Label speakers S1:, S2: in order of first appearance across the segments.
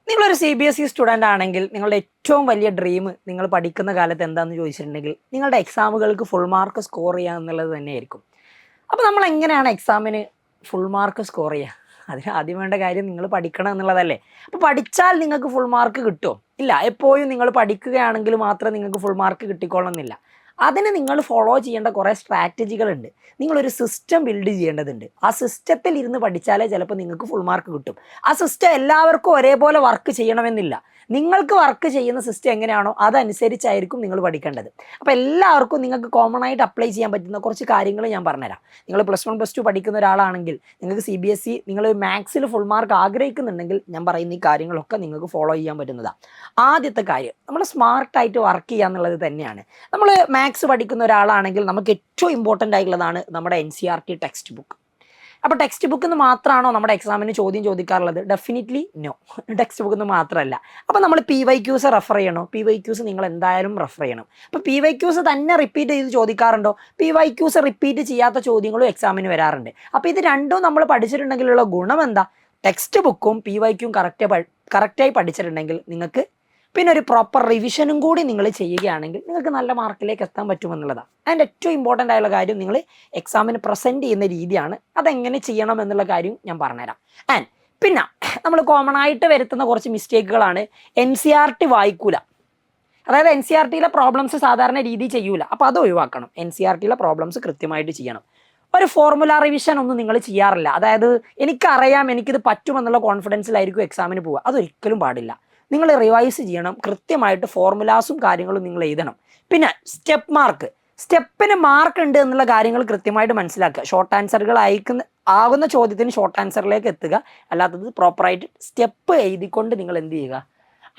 S1: നിങ്ങളൊരു CBSE student ആണെങ്കിൽ നിങ്ങളുടെ ഏറ്റവും വലിയ ഡ്രീം നിങ്ങൾ പഠിക്കുന്ന കാലത്ത് എന്താണെന്ന് ചോദിച്ചിട്ടുണ്ടെങ്കിൽ നിങ്ങളുടെ എക്സാമുകൾക്ക് ഫുൾ മാർക്ക് സ്കോർ ചെയ്യുക എന്നുള്ളത് തന്നെയായിരിക്കും. അപ്പോൾ നമ്മൾ എങ്ങനെയാണ് എക്സാമിന് ഫുൾ മാർക്ക് സ്കോർ ചെയ്യുക? അതിന് ആദ്യം വേണ്ട കാര്യം നിങ്ങൾ പഠിക്കണം എന്നുള്ളതല്ലേ. അപ്പോൾ പഠിച്ചാൽ നിങ്ങൾക്ക് ഫുൾ മാർക്ക് കിട്ടുമോ? ഇല്ല. എപ്പോഴും നിങ്ങൾ പഠിക്കുകയാണെങ്കിൽ മാത്രമേ നിങ്ങൾക്ക് ഫുൾ മാർക്ക് കിട്ടിക്കൊള്ളണമെന്നില്ല. അതിന് നിങ്ങൾ ഫോളോ ചെയ്യേണ്ട കുറേ സ്ട്രാറ്റജികളുണ്ട്. നിങ്ങളൊരു സിസ്റ്റം ബിൽഡ് ചെയ്യേണ്ടതുണ്ട്. ആ സിസ്റ്റത്തിൽ ഇരുന്ന് പഠിച്ചാലേ ചിലപ്പോൾ നിങ്ങൾക്ക് ഫുൾ മാർക്ക് കിട്ടും. ആ സിസ്റ്റം എല്ലാവർക്കും ഒരേപോലെ വർക്ക് ചെയ്യണമെന്നില്ല. നിങ്ങൾക്ക് വർക്ക് ചെയ്യുന്ന സിസ്റ്റം എങ്ങനെയാണോ അതനുസരിച്ചായിരിക്കും നിങ്ങൾ പഠിക്കേണ്ടത്. അപ്പോൾ എല്ലാവർക്കും നിങ്ങൾക്ക് കോമൺ ആയിട്ട് അപ്ലൈ ചെയ്യാൻ പറ്റുന്ന കുറച്ച് കാര്യങ്ങൾ ഞാൻ പറഞ്ഞുതരാം. നിങ്ങൾ +1 +2 പഠിക്കുന്ന ഒരാളാണെങ്കിൽ നിങ്ങൾക്ക് CBSE നിങ്ങൾ മാത്സിൽ ഫുൾ മാർക്ക് ആഗ്രഹിക്കുന്നുണ്ടെങ്കിൽ ഞാൻ പറയുന്ന ഈ കാര്യങ്ങളൊക്കെ നിങ്ങൾക്ക് ഫോളോ ചെയ്യാൻ പറ്റുന്നതാണ്. ആദ്യത്തെ കാര്യം നമ്മൾ സ്മാർട്ടായിട്ട് വർക്ക് ചെയ്യുക എന്നുള്ളത് തന്നെയാണ്. നമ്മൾ മാത്സ് പഠിക്കുന്ന ഒരാളാണെങ്കിൽ നമുക്ക് ഏറ്റവും ഇമ്പോർട്ടൻ്റ് ആയിട്ടുള്ളതാണ് നമ്മുടെ NCERT ടെക്സ്റ്റ് ബുക്ക്. അപ്പോൾ ടെക്സ്റ്റ് ബുക്കിൽ നിന്ന് മാത്രമാണോ നമ്മുടെ എക്സാമിന് ചോദ്യം ചോദിക്കാറുള്ളത്? Definitely no. ടെക്സ്റ്റ് ബുക്കിൽ നിന്ന് മാത്രമല്ല. അപ്പോൾ നമ്മൾ PYQs റെഫർ ചെയ്യണോ? PYQs നിങ്ങൾ എന്തായാലും റെഫർ ചെയ്യണം. അപ്പോൾ PYQs തന്നെ റിപ്പീറ്റ് ചെയ്ത് ചോദിക്കാറുണ്ടോ? PYQs റിപ്പീറ്റ് ചെയ്യാത്ത ചോദ്യങ്ങളും എക്സാമിന് വരാറുണ്ട്. അപ്പോൾ ഇത് രണ്ടും നമ്മൾ പഠിച്ചിട്ടുണ്ടെങ്കിലുള്ള ഗുണം എന്താ? ടെക്സ്റ്റ് ബുക്കും PYQം കറക്റ്റായി പഠിച്ചിട്ടുണ്ടെങ്കിൽ നിങ്ങൾക്ക് പിന്നെ ഒരു പ്രോപ്പർ റിവിഷനും കൂടി നിങ്ങൾ ചെയ്യുകയാണെങ്കിൽ നിങ്ങൾക്ക് നല്ല മാർക്കിലേക്ക് എത്താൻ പറ്റുമെന്നുള്ളതാണ്. അതിൻ്റെ ഏറ്റവും ഇമ്പോർട്ടൻ്റ് ആയുള്ള കാര്യം നിങ്ങൾ എക്സാമിന് പ്രസൻറ്റ് ചെയ്യുന്ന രീതിയാണ്. അതെങ്ങനെ ചെയ്യണം എന്നുള്ള കാര്യം ഞാൻ പറഞ്ഞുതരാം. ആൻഡ് പിന്നെ നമ്മൾ കോമൺ ആയിട്ട് വരുത്തുന്ന കുറച്ച് മിസ്റ്റേക്കുകളാണ്. NCERT വായിക്കൂല. അതായത് NCERTയിലെ പ്രോബ്ലംസ് സാധാരണ രീതി ചെയ്യൂല. അപ്പോൾ അത് ഒഴിവാക്കണം. NCERTയിലെ പ്രോബ്ലംസ് കൃത്യമായിട്ട് ചെയ്യണം. ഒരു ഫോർമുല റിവിഷൻ ഒന്നും നിങ്ങൾ ചെയ്യാറില്ല. അതായത് എനിക്കറിയാം എനിക്കിത് പറ്റുമെന്നുള്ള കോൺഫിഡൻസിലായിരിക്കും എക്സാമിന് പോവുക. അതൊരിക്കലും പാടില്ല. നിങ്ങൾ റിവൈസ് ചെയ്യണം. കൃത്യമായിട്ട് ഫോർമുലാസും കാര്യങ്ങളും നിങ്ങൾ എഴുതണം. പിന്നെ സ്റ്റെപ്പിന് മാർക്ക് ഉണ്ട് എന്നുള്ള കാര്യങ്ങൾ കൃത്യമായിട്ട് മനസ്സിലാക്കുക. ഷോർട്ട് ആൻസറുകൾ ആകുന്ന ചോദ്യത്തിന് ഷോർട്ട് ആൻസറിലേക്ക് എത്തുക. അല്ലാത്തത് പ്രോപ്പറായിട്ട് സ്റ്റെപ്പ് എഴുതിക്കൊണ്ട് നിങ്ങൾ എന്ത് ചെയ്യുക?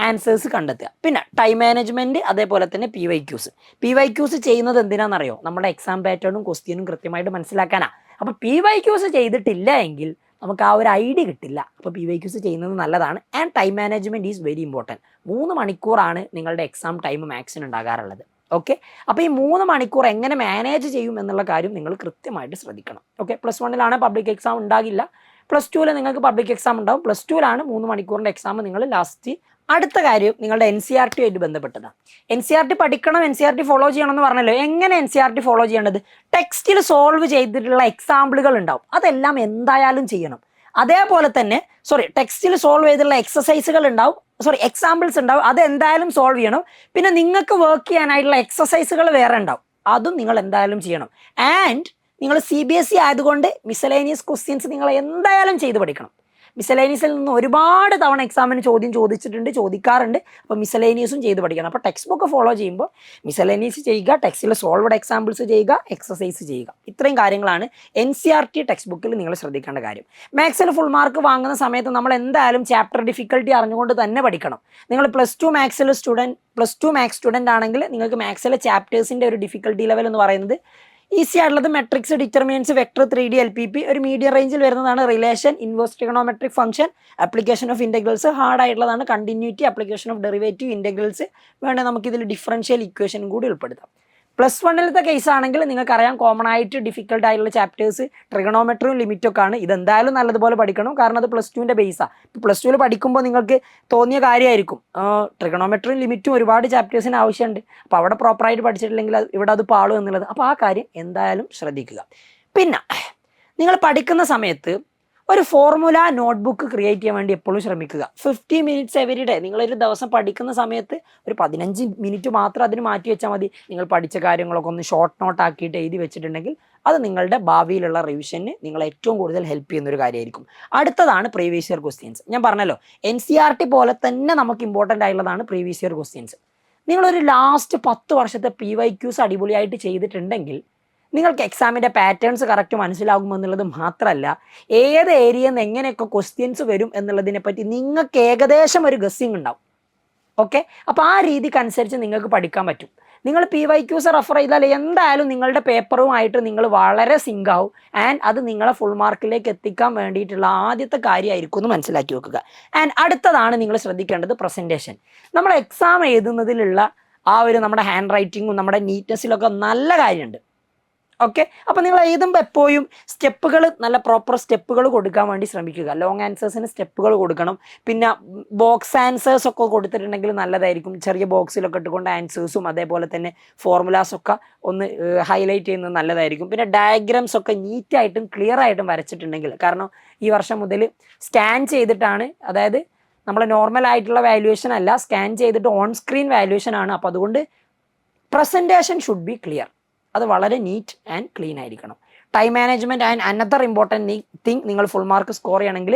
S1: ആൻസേഴ്സ് കണ്ടെത്തുക. പിന്നെ ടൈം മാനേജ്മെൻറ്റ്, അതേപോലെ തന്നെ PYQs ചെയ്യുന്നത് എന്തിനാണെന്നറിയോ? നമ്മുടെ എക്സാം പാറ്റേണും ക്വസ്റ്റ്യനും കൃത്യമായിട്ട് മനസ്സിലാക്കാനാണ്. അപ്പോൾ PYQs ചെയ്തിട്ടില്ല എങ്കിൽ നമുക്ക് ആ ഒരു ഐഡിയ കിട്ടില്ല. അപ്പോൾ PYQs ചെയ്യുന്നത് നല്ലതാണ്. And time management is very important. 3 മണിക്കൂറാണ് നിങ്ങളുടെ എക്സാം ടൈം മാക്സിന് ഉണ്ടാകാറുള്ളത്. ഓക്കെ. അപ്പോൾ ഈ 3 മണിക്കൂർ എങ്ങനെ മാനേജ് ചെയ്യും എന്നുള്ള കാര്യം നിങ്ങൾ കൃത്യമായിട്ട് ശ്രദ്ധിക്കണം. ഓക്കെ. +1 പബ്ലിക് എക്സാം ഉണ്ടാകില്ല. +2 നിങ്ങൾക്ക് പബ്ലിക് എക്സാം ഉണ്ടാവും. +2 3 മണിക്കൂറിൻ്റെ എക്സാം നിങ്ങൾ ലാസ്റ്റ്. അടുത്ത കാര്യം നിങ്ങളുടെ NCERT ആയിട്ട് ബന്ധപ്പെട്ടതാണ്. NCERT പഠിക്കണം, NCERT ഫോളോ ചെയ്യണം എന്ന് പറഞ്ഞല്ലോ. എങ്ങനെ NCERT ഫോളോ ചെയ്യേണ്ടത്? ടെക്സ്റ്റിൽ സോൾവ് ചെയ്തിട്ടുള്ള എക്സാമ്പിളുകൾ ഉണ്ടാവും. അതെല്ലാം എന്തായാലും ചെയ്യണം. അതേപോലെ തന്നെ ടെക്സ്റ്റിൽ സോൾവ് ചെയ്തിട്ടുള്ള എക്സസൈസുകൾ ഉണ്ടാവും. എക്സാമ്പിൾസ് ഉണ്ടാവും. അത് എന്തായാലും സോൾവ് ചെയ്യണം. പിന്നെ നിങ്ങൾക്ക് വർക്ക് ചെയ്യാനായിട്ടുള്ള എക്സസൈസുകൾ വേറെ ഉണ്ടാവും. അതും നിങ്ങൾ എന്തായാലും ചെയ്യണം. ആൻഡ് നിങ്ങൾ CBSE ആയതുകൊണ്ട് മിസലേനിയസ് ക്വസ്റ്റ്യൻസ് നിങ്ങൾ എന്തായാലും ചെയ്ത് പഠിക്കണം. മിസലേനിയസിൽ നിന്ന് ഒരുപാട് തവണ എക്സാമിന് ചോദിക്കാറുണ്ട്. അപ്പോൾ മിസലേനിയസും ചെയ്ത് പഠിക്കണം. അപ്പോൾ ടെക്സ്റ്റ് ബുക്ക് ഫോളോ ചെയ്യുമ്പോൾ മിസലേനിയസ് ചെയ്യുക, ടെക്സ്റ്റിൽ സോൾവഡ് എക്സാമ്പിൾസ് ചെയ്യുക, എക്സസൈസ് ചെയ്യുക. ഇത്രയും കാര്യങ്ങളാണ് NCERT ടെക്സ്റ്റ് ബുക്കിൽ നിങ്ങൾ ശ്രദ്ധിക്കേണ്ട കാര്യം. മാത്സിൽ ഫുൾ മാർക്ക് വാങ്ങുന്ന സമയത്ത് നമ്മൾ എന്തായാലും ചാപ്റ്റർ ഡിഫിക്കൽട്ടി അറിഞ്ഞുകൊണ്ട് തന്നെ പഠിക്കണം. നിങ്ങൾ +2 മാത്സ് സ്റ്റുഡൻ്റ് ആണെങ്കിൽ നിങ്ങൾക്ക് മാത്സിലെ ചാപ്റ്റേഴ്സിൻ്റെ ഒരു ഡിഫിക്കൽട്ടി ലെവൽ എന്ന് പറയുന്നത് ഈസി ആയിട്ടുള്ളത് matrix, determinants, vector, 3D, LPP. ഒരു മീഡിയം റേഞ്ചിൽ വരുന്നതാണ് relation, inverse trigonometric function, application of integrals. Hard ആയിട്ടുള്ളതാണ് continuity, application of derivative, integrals. വേണമെങ്കിൽ നമുക്കിതിൽ ഡിഫറൻഷ്യൽ ഇക്വേഷനും കൂടി ഉൾപ്പെടുത്താം. +1 കേസാണെങ്കിൽ നിങ്ങൾക്കറിയാം കോമൺ ആയിട്ട് ഡിഫിക്കൽട്ട് ആയിട്ടുള്ള ചാപ്റ്റേഴ്സ് ട്രിഗണോമെട്രിയും ലിമിറ്റൊക്കെ ആണ്. ഇതെന്തായാലും നല്ലതുപോലെ പഠിക്കണം. കാരണം അത് +2 ബേസാണ്. +2 പഠിക്കുമ്പോൾ നിങ്ങൾക്ക് തോന്നിയ കാര്യമായിരിക്കും ട്രിഗണോമെട്രിയും ലിമിറ്റും ഒരുപാട് ചാപ്റ്റേഴ്സിന് ആവശ്യമുണ്ട്. അപ്പോൾ അവിടെ പ്രോപ്പറായിട്ട് പഠിച്ചിട്ടില്ലെങ്കിൽ ഇവിടെ അത് പാളും എന്നുള്ളത്. അപ്പോൾ ആ കാര്യം എന്തായാലും ശ്രദ്ധിക്കുക. പിന്നെ നിങ്ങൾ പഠിക്കുന്ന സമയത്ത് ഒരു ഫോർമുല നോട്ട്ബുക്ക് ക്രിയേറ്റ് ചെയ്യാൻ വേണ്ടി എപ്പോഴും ശ്രമിക്കുക. 50 മിനിറ്റ്സ് എവരി ഡേ. നിങ്ങളൊരു ദിവസം പഠിക്കുന്ന സമയത്ത് ഒരു 15 മിനിറ്റ് മാത്രം അതിന് മാറ്റി വെച്ചാൽ മതി. നിങ്ങൾ പഠിച്ച കാര്യങ്ങളൊക്കെ ഒന്ന് ഷോർട്ട് നോട്ട് ആക്കിയിട്ട് എഴുതി വെച്ചിട്ടുണ്ടെങ്കിൽ അത് നിങ്ങളുടെ ഭാവിയിലുള്ള റിവിഷന് നിങ്ങളെ ഏറ്റവും കൂടുതൽ ഹെൽപ്പ് ചെയ്യുന്ന ഒരു കാര്യമായിരിക്കും. അടുത്തതാണ് പ്രീവിയസ് ഇയർ ക്വസ്റ്റ്യൻസ്. ഞാൻ പറഞ്ഞല്ലോ NCERT പോലെ തന്നെ നമുക്ക് ഇമ്പോർട്ടൻ്റ് ആയിട്ടുള്ളതാണ് പ്രീവിയസ് ഇയർ ക്വസ്റ്റ്യൻസ്. നിങ്ങളൊരു ലാസ്റ്റ് 10 വർഷത്തെ PYQs അടിപൊളിയായിട്ട് ചെയ്തിട്ടുണ്ടെങ്കിൽ നിങ്ങൾക്ക് എക്സാമിൻ്റെ പാറ്റേൺസ് കറക്റ്റ് മനസ്സിലാകുമെന്നുള്ളത് മാത്രമല്ല, ഏത് ഏരിയയിൽ നിന്ന് എങ്ങനെയൊക്കെ ക്വസ്റ്റ്യൻസ് വരും എന്നുള്ളതിനെ പറ്റി നിങ്ങൾക്ക് ഏകദേശം ഒരു ഗസ്സിങ് ഉണ്ടാവും. ഓക്കെ. അപ്പോൾ ആ രീതിക്കനുസരിച്ച് നിങ്ങൾക്ക് പഠിക്കാൻ പറ്റും. നിങ്ങൾ PYQs റെഫർ ചെയ്താൽ എന്തായാലും നിങ്ങളുടെ പേപ്പറുമായിട്ട് നിങ്ങൾ വളരെ സിങ്ക് ആവും. ആൻഡ് അത് നിങ്ങളെ ഫുൾ മാർക്കിലേക്ക് എത്തിക്കാൻ വേണ്ടിയിട്ടുള്ള ആദ്യത്തെ കാര്യമായിരിക്കും എന്ന് മനസ്സിലാക്കി വെക്കുക. ആൻഡ് അടുത്തതാണ് നിങ്ങൾ ശ്രദ്ധിക്കേണ്ടത് പ്രസൻറ്റേഷൻ. നമ്മൾ എക്സാം എഴുതുന്നതിലുള്ള ആ ഒരു നമ്മുടെ ഹാൻഡ് റൈറ്റിങ്ങും നമ്മുടെ നീറ്റ്നെസ്സിലൊക്കെ നല്ല കാര്യമുണ്ട്. ഓക്കെ. അപ്പോൾ നിങ്ങൾ എഴുതുമ്പോൾ എപ്പോഴും സ്റ്റെപ്പുകൾ നല്ല പ്രോപ്പർ സ്റ്റെപ്പുകൾ കൊടുക്കാൻ വേണ്ടി ശ്രമിക്കുക. ലോങ് ആൻസേഴ്സിന് സ്റ്റെപ്പുകൾ കൊടുക്കണം. പിന്നെ ബോക്സ് ആൻസേഴ്സ് ഒക്കെ കൊടുത്തിട്ടുണ്ടെങ്കിൽ നല്ലതായിരിക്കും. ചെറിയ ബോക്സിലൊക്കെ ഇട്ടുകൊണ്ട് ആൻസേഴ്സും അതേപോലെ തന്നെ ഫോർമുലാസൊക്കെ ഒന്ന് ഹൈലൈറ്റ് ചെയ്യുന്നത് നല്ലതായിരിക്കും. പിന്നെ ഡയഗ്രാംസ് ഒക്കെ നീറ്റായിട്ടും ക്ലിയർ ആയിട്ടും വരച്ചിട്ടുണ്ടെങ്കിൽ, കാരണം ഈ വർഷം മുതൽ സ്കാൻ ചെയ്തിട്ടാണ്, അതായത് നമ്മൾ നോർമൽ ആയിട്ടുള്ള വാല്യുവേഷൻ അല്ല, സ്കാൻ ചെയ്തിട്ട് ഓൺ സ്ക്രീൻ വാല്യുവേഷൻ ആണ്. അപ്പോൾ അതുകൊണ്ട് പ്രസൻറ്റേഷൻ ഷുഡ് ബി ക്ലിയർ. അത് വളരെ നീറ്റ് ആൻഡ് ക്ലീൻ ആയിരിക്കണം. Time management and another important thing, നിങ്ങൾ ഫുൾ മാർക്ക് സ്കോർ ചെയ്യണമെങ്കിൽ,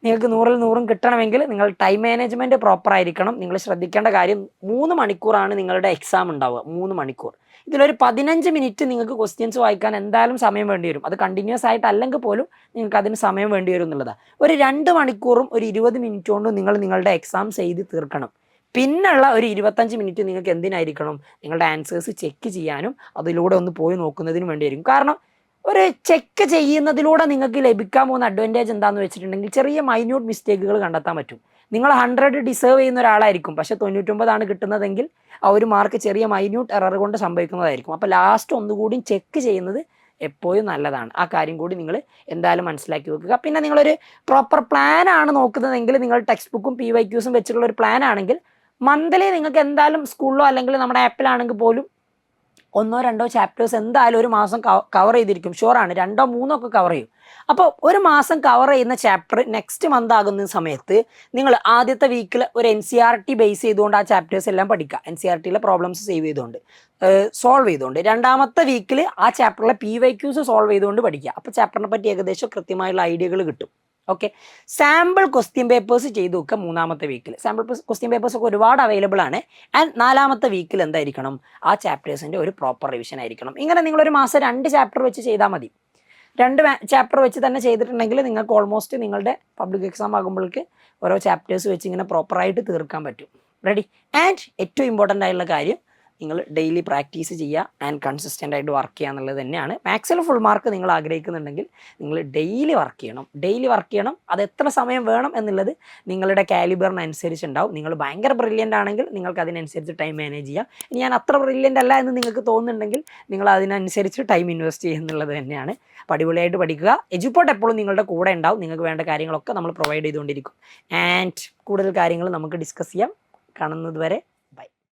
S1: നിങ്ങൾക്ക് 100-ൽ 100 കിട്ടണമെങ്കിൽ നിങ്ങൾ ടൈം മാനേജ്മെൻറ്റ് പ്രോപ്പർ ആയിരിക്കണം. നിങ്ങൾ ശ്രദ്ധിക്കേണ്ട കാര്യം 3 മണിക്കൂറാണ് നിങ്ങളുടെ എക്സാം ഉണ്ടാവുക. 3 മണിക്കൂർ. ഇതിലൊരു 15 മിനിറ്റ് നിങ്ങൾക്ക് ക്വസ്റ്റ്യൻസ് വായിക്കാൻ എന്തായാലും സമയം വേണ്ടി വരും. അത് കണ്ടിന്യൂസ് ആയിട്ട് അല്ലെങ്കിൽ പോലും നിങ്ങൾക്ക് അതിന് സമയം വേണ്ടി വരും എന്നുള്ളതാണ്. ഒരു 2 മണിക്കൂറും ഒരു 20 മിനിറ്റ് കൊണ്ടും നിങ്ങൾ നിങ്ങളുടെ എക്സാം ചെയ്ത് തീർക്കണം. പിന്നുള്ള ഒരു 25 മിനിറ്റ് നിങ്ങൾക്ക് എന്തിനായിരിക്കണം? നിങ്ങളുടെ ആൻസേഴ്സ് ചെക്ക് ചെയ്യാനും അതിലൂടെ ഒന്ന് പോയി നോക്കുന്നതിനും വേണ്ടിയായിരിക്കും. കാരണം ഒരു ചെക്ക് ചെയ്യുന്നതിലൂടെ നിങ്ങൾക്ക് ലഭിക്കാൻ പോകുന്ന അഡ്വാൻറ്റേജ് എന്താണെന്ന് വെച്ചിട്ടുണ്ടെങ്കിൽ, ചെറിയ മൈന്യൂട്ട് മിസ്റ്റേക്കുകൾ കണ്ടെത്താൻ പറ്റും. നിങ്ങൾ 100 ഡിസേർവ് ചെയ്യുന്ന ഒരാളായിരിക്കും, പക്ഷേ 99 കിട്ടുന്നതെങ്കിൽ ആ ഒരു മാർക്ക് ചെറിയ മൈന്യൂട്ട് എറർ കൊണ്ട് സംഭവിക്കുന്നതായിരിക്കും. അപ്പോൾ ലാസ്റ്റ് ഒന്നുകൂടി ചെക്ക് ചെയ്യുന്നത് എപ്പോഴും നല്ലതാണ്. ആ കാര്യം കൂടി നിങ്ങൾ എന്തായാലും മനസ്സിലാക്കി വെക്കുക. പിന്നെ നിങ്ങളൊരു പ്രോപ്പർ പ്ലാൻ ആണ് നോക്കുന്നതെങ്കിൽ, നിങ്ങൾ ടെക്സ്റ്റ് ബുക്കും PYQs വെച്ചിട്ടുള്ള ഒരു പ്ലാൻ ആണെങ്കിൽ മന്ത്ലി നിങ്ങൾക്ക് എന്തായാലും സ്കൂളിലോ അല്ലെങ്കിൽ നമ്മുടെ ആപ്പിലാണെങ്കിൽ പോലും 1-2 ചാപ്റ്റേഴ്സ് എന്തായാലും ഒരു മാസം കവർ ചെയ്തിരിക്കും. ഷുവറാണ്, 2-3 ഒക്കെ കവർ ചെയ്യും. അപ്പോൾ ഒരു മാസം കവർ ചെയ്യുന്ന ചാപ്റ്റർ നെക്സ്റ്റ് മന്ത് ആകുന്ന സമയത്ത് നിങ്ങൾ ആദ്യത്തെ വീക്കിൽ ഒരു NCERT ബേസ് ചെയ്തുകൊണ്ട് ആ ചാപ്റ്റേഴ്സ് എല്ലാം പഠിക്കുക. NCERTയിലെ പ്രോബ്ലംസ് സോൾവ് ചെയ്തുകൊണ്ട് രണ്ടാമത്തെ വീക്കിൽ ആ ചാപ്റ്ററിലെ PYQs സോൾവ് ചെയ്തുകൊണ്ട് പഠിക്കുക. അപ്പോൾ ചാപ്റ്ററിനെ പറ്റി ഏകദേശം കൃത്യമായുള്ള ഐഡിയകൾ കിട്ടും. ഓക്കെ. സാമ്പിൾ ക്വസ്റ്റ്യൻ പേപ്പേഴ്സ് ചെയ്ത് വെക്കുക 3-ാമത്തെ വീക്കിൽ. സാമ്പിൾ ക്വസ്റ്റ്യൻ പേപ്പേഴ്സ് ഒക്കെ ഒരുപാട് അവൈലബിൾ ആണ്. ആൻഡ് 4-ാമത്തെ വീക്കിൽ എന്തായിരിക്കണം? ആ ചാപ്റ്റേഴ്സിൻ്റെ ഒരു പ്രോപ്പർ റിവിഷൻ ആയിരിക്കണം. ഇങ്ങനെ നിങ്ങളൊരു മാസം 2 ചാപ്റ്റർ വെച്ച് ചെയ്താൽ മതി. 2 ചാപ്റ്റർ വെച്ച് തന്നെ ചെയ്തിട്ടുണ്ടെങ്കിൽ നിങ്ങൾക്ക് ഓൾമോസ്റ്റ് നിങ്ങളുടെ പബ്ലിക് എക്സാം ആകുമ്പോഴേക്ക് ഓരോ ചാപ്റ്റേഴ്സ് വെച്ച് ഇങ്ങനെ പ്രോപ്പറായിട്ട് തീർക്കാൻ പറ്റും. റെഡി. ആൻഡ് ഏറ്റവും ഇമ്പോർട്ടൻ്റ് ആയിട്ടുള്ള കാര്യം, നിങ്ങൾ ഡെയിലി പ്രാക്ടീസ് ചെയ്യുക ആൻഡ് കൺസിസ്റ്റൻ്റ് ആയിട്ട് വർക്ക് ചെയ്യുക എന്നുള്ളത് തന്നെയാണ്. മാത്സിൽ ഫുൾ മാർക്ക് നിങ്ങൾ ആഗ്രഹിക്കുന്നുണ്ടെങ്കിൽ നിങ്ങൾ ഡെയിലി വർക്ക് ചെയ്യണം. അത് എത്ര സമയം വേണം എന്നുള്ളത് നിങ്ങളുടെ കാലിബറിനനുസരിച്ച് ഉണ്ടാവും. നിങ്ങൾ ഭയങ്കര ബ്രില്യൻ്റ് ആണെങ്കിൽ നിങ്ങൾക്ക് അതിനനുസരിച്ച് ടൈം മാനേജ് ചെയ്യാം. ഇനി ഞാൻ അത്ര ബ്രില്യൻ്റ് അല്ല എന്ന് നിങ്ങൾക്ക് തോന്നുന്നുണ്ടെങ്കിൽ നിങ്ങൾ അതിനനുസരിച്ച് ടൈം ഇൻവെസ്റ്റ് ചെയ്യുക എന്നുള്ളത് തന്നെയാണ്. അപ്പോൾ അടിപൊളിയായിട്ട് പഠിക്കുക. എജുപോർട്ട് എപ്പോഴും നിങ്ങളുടെ കൂടെ ഉണ്ടാവും. നിങ്ങൾക്ക് വേണ്ട കാര്യങ്ങളൊക്കെ നമ്മൾ പ്രൊവൈഡ് ചെയ്തുകൊണ്ടിരിക്കും. ആൻഡ് കൂടുതൽ കാര്യങ്ങൾ നമുക്ക് ഡിസ്കസ് ചെയ്യാം. കാണുന്നത് വരെ